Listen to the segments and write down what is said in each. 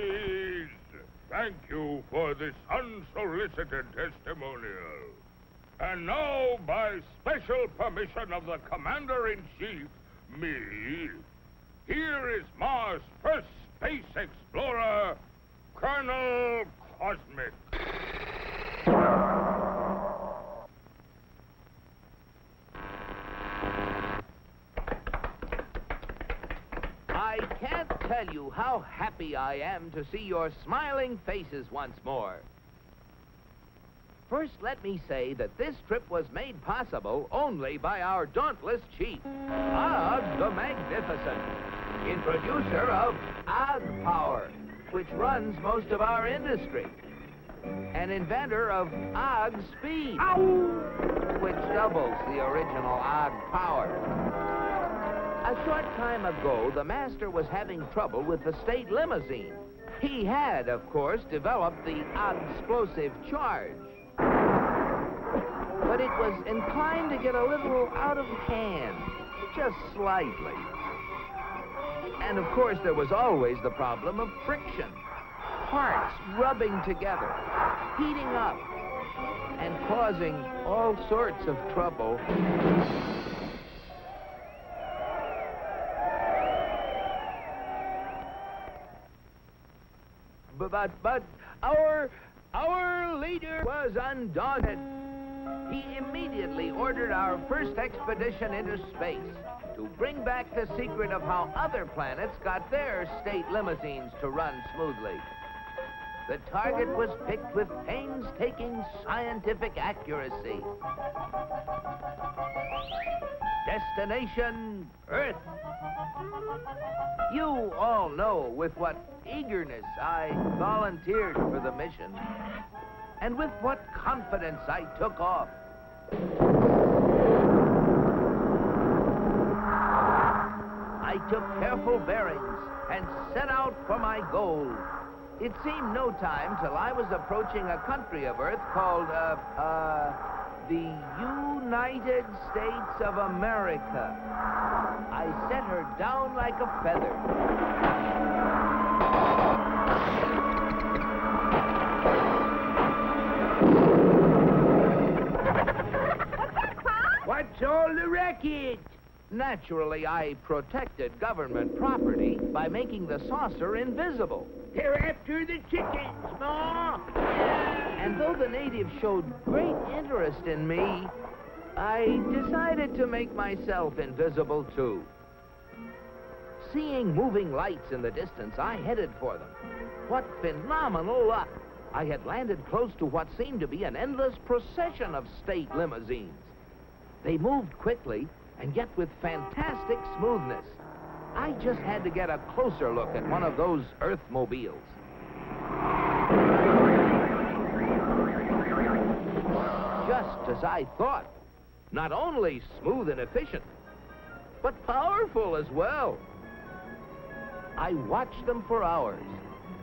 Please, thank you for this unsolicited testimonial. And now, by special permission of the Commander-in-Chief, me, here is Mars' first space explorer, Colonel Cosmic. I can't tell you how happy I am to see your smiling faces once more. First, let me say that this trip was made possible only by our dauntless chief, Og the Magnificent, introducer of Og Power, which runs most of our industry, and inventor of Og Speed, which doubles the original Og Power. A short time ago, the master was having trouble with the state limousine. He had, of course, developed the explosive charge. But it was inclined to get a little out of hand, just slightly. And, of course, there was always the problem of friction. Parts rubbing together, heating up, and causing all sorts of trouble. But our leader was undaunted. He immediately ordered our first expedition into space to bring back the secret of how other planets got their state limousines to run smoothly. The target was picked with painstaking scientific accuracy. Destination Earth. You all know with what eagerness I volunteered for the mission, and with what confidence I took off. I took careful bearings and set out for my goal. It seemed no time till I was approaching a country of Earth called, the United States of America. I set her down like a feather. What's all the racket? Naturally, I protected government property by making the saucer invisible. They're after the chickens, Ma! And though the natives showed great interest in me, I decided to make myself invisible, too. Seeing moving lights in the distance, I headed for them. What phenomenal luck! I had landed close to what seemed to be an endless procession of state limousines. They moved quickly, and yet with fantastic smoothness. I just had to get a closer look at one of those Earthmobiles. Just as I thought. Not only smooth and efficient, but powerful as well. I watched them for hours.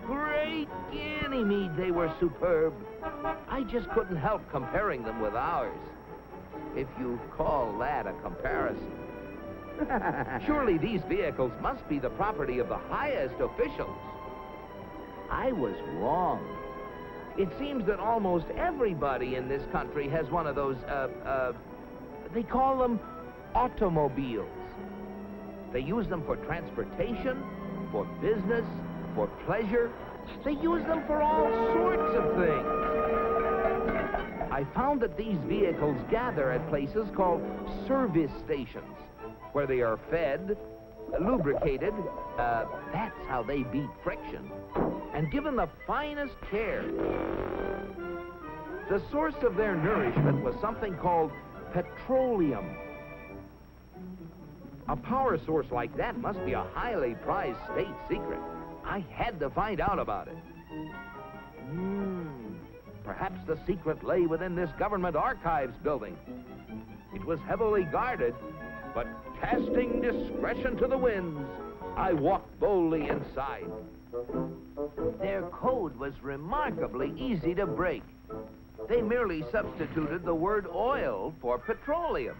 Great Ganymede, they were superb. I just couldn't help comparing them with ours, if you call that a comparison. Surely these vehicles must be the property of the highest officials. I was wrong. It seems that almost everybody in this country has one of those, they call them automobiles. They use them for transportation, for business, for pleasure. They use them for all sorts of things. I found that these vehicles gather at places called service stations, where they are fed, lubricated, that's how they beat friction, and given the finest care. The source of their nourishment was something called petroleum. A power source like that must be a highly prized state secret. I had to find out about it. Perhaps the secret lay within this government archives building. It was heavily guarded, but casting discretion to the winds, I walked boldly inside. Their code was remarkably easy to break. They merely substituted the word oil for petroleum.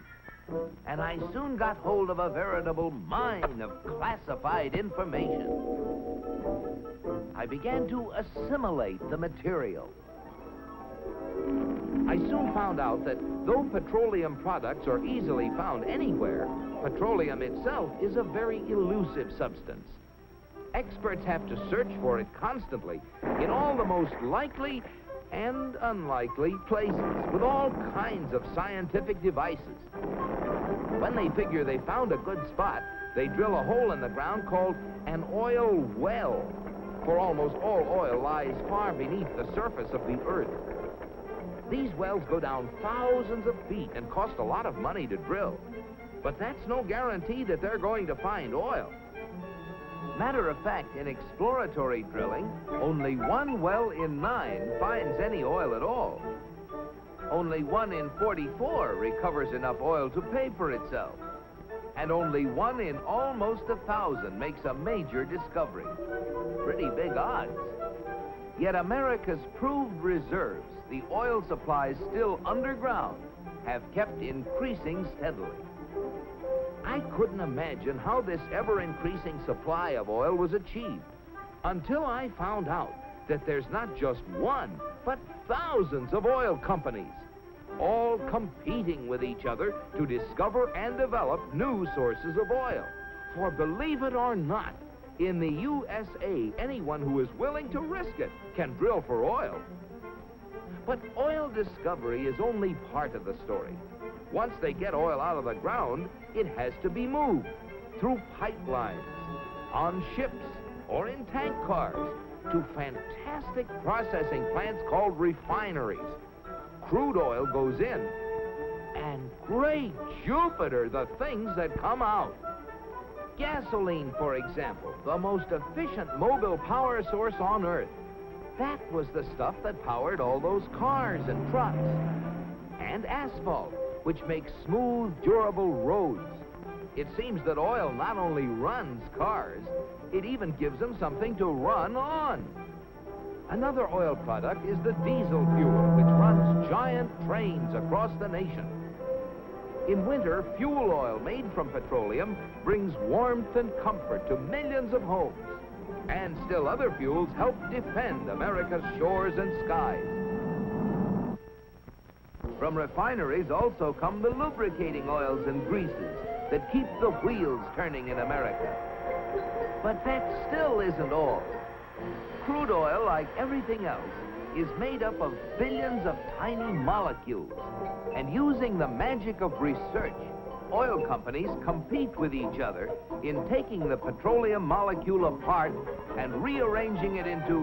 And I soon got hold of a veritable mine of classified information. I began to assimilate the material. I soon found out that though petroleum products are easily found anywhere, petroleum itself is a very elusive substance. Experts have to search for it constantly in all the most likely and unlikely places with all kinds of scientific devices. When they figure they found a good spot, they drill a hole in the ground called an oil well, for almost all oil lies far beneath the surface of the earth. These wells go down thousands of feet and cost a lot of money to drill. But that's no guarantee that they're going to find oil. Matter of fact, in exploratory drilling, only 1 well in 9 finds any oil at all. Only 1 in 44 recovers enough oil to pay for itself. And only 1 in almost 1,000 makes a major discovery. Pretty big odds. Yet America's proved reserves, the oil supplies still underground, have kept increasing steadily. I couldn't imagine how this ever-increasing supply of oil was achieved until I found out that there's not just one, but thousands of oil companies, all competing with each other to discover and develop new sources of oil. For believe it or not, in the USA, anyone who is willing to risk it can drill for oil. But oil discovery is only part of the story. Once they get oil out of the ground, it has to be moved through pipelines, on ships, or in tank cars to fantastic processing plants called refineries. Crude oil goes in, and great Jupiter, the things that come out. Gasoline, for example, the most efficient mobile power source on Earth. That was the stuff that powered all those cars and trucks. And asphalt, which makes smooth, durable roads. It seems that oil not only runs cars, it even gives them something to run on. Another oil product is the diesel fuel, which runs giant trains across the nation. In winter, fuel oil made from petroleum brings warmth and comfort to millions of homes. And still other fuels help defend America's shores and skies. From refineries also come the lubricating oils and greases that keep the wheels turning in America. But that still isn't all. Crude oil, like everything else, is made up of billions of tiny molecules. And using the magic of research, oil companies compete with each other in taking the petroleum molecule apart and rearranging it into,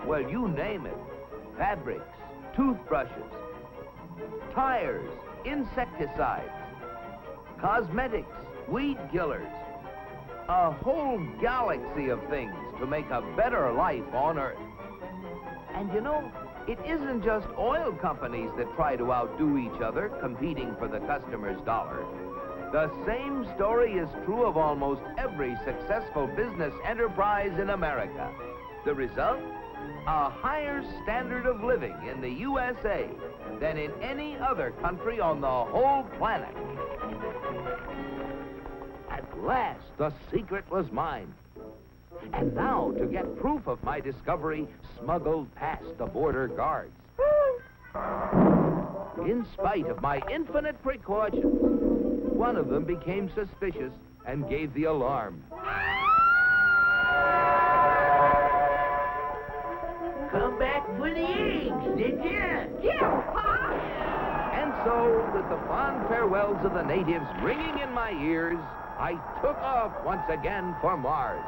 well, you name it, fabrics, toothbrushes, tires, insecticides, cosmetics, weed killers, a whole galaxy of things to make a better life on Earth. And you know, it isn't just oil companies that try to outdo each other, competing for the customer's dollar. The same story is true of almost every successful business enterprise in America. The result? A higher standard of living in the USA than in any other country on the whole planet. At last, the secret was mine. And now, to get proof of my discovery, smuggled past the border guards. In spite of my infinite precautions, one of them became suspicious and gave the alarm. Come back for the eggs, did you? Yeah! And so, with the fond farewells of the natives ringing in my ears, I took off once again for Mars.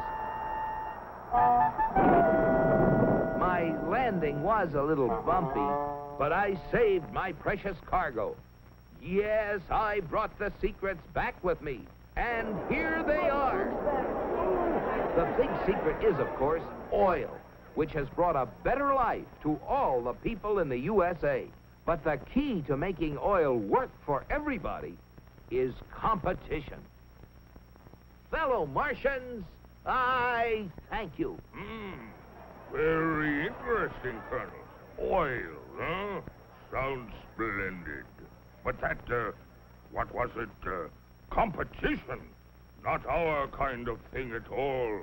My landing was a little bumpy, but I saved my precious cargo. Yes, I brought the secrets back with me, and here they are. The big secret is, of course, oil, which has brought a better life to all the people in the USA. But the key to making oil work for everybody is competition. Fellow Martians, I thank you. Very interesting, Colonel. Oil, huh? Sounds splendid. But that, what was it? Competition. Not our kind of thing at all.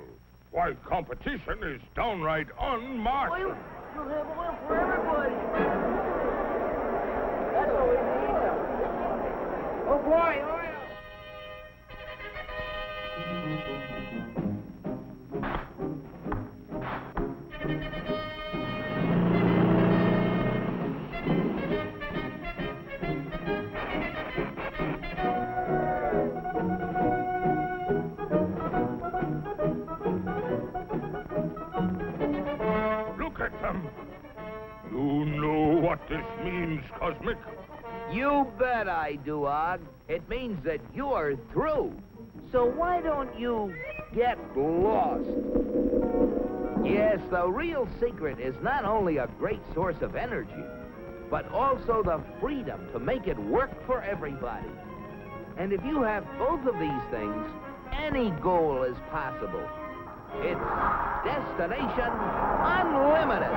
Why, competition is downright unmarked. Oil? We'll have oil for everybody. That's what we need. Oh, boy, oil! Look at them. You know what this means, Cosmic? You bet I do, Og. It means that you're through. So why don't you get lost? Yes, the real secret is not only a great source of energy, but also the freedom to make it work for everybody. And if you have both of these things, any goal is possible. It's Destination Unlimited.